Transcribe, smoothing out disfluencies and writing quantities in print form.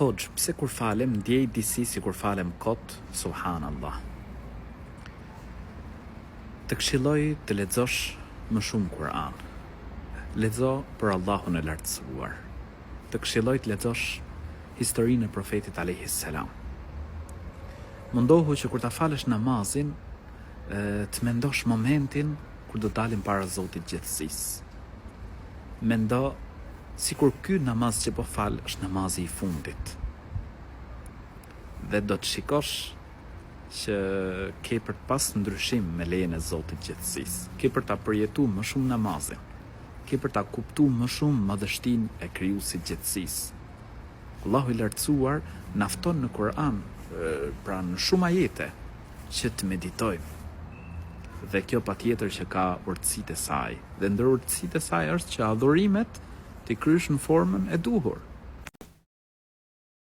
Hoxh, pse kur falem ndjej disi si kur falem kot, subhanallah. Të këshilloj të lexosh më shumë Kur'an. Lexo për Allahun e lartësuar. Të këshilloj të lexosh historinë e profetit alayhis salam. Mundohu që kur ta falësh namazin, të mendosh momentin kur do dalim para Zotit gjithësisë. Mendo sikur ky namaz që po fal është namazi i fundit. Dhe do të shikosh që ke për të pas ndryshim me lejen e Zotit gjithësisë. Ke për ta përjetuar më shumë namazin. Ke për ta kuptuar më shumë madhështinë e Krijuesit gjithësisë. Allahu i lartësuar na fton në Kur'an, pra në shumë ajete, që të meditojmë. Dhe kjo patjetër që ka urtësitë e saj. Dhe ndër urtësitë e saj është që adhurimet të kryesh në formën e duhur.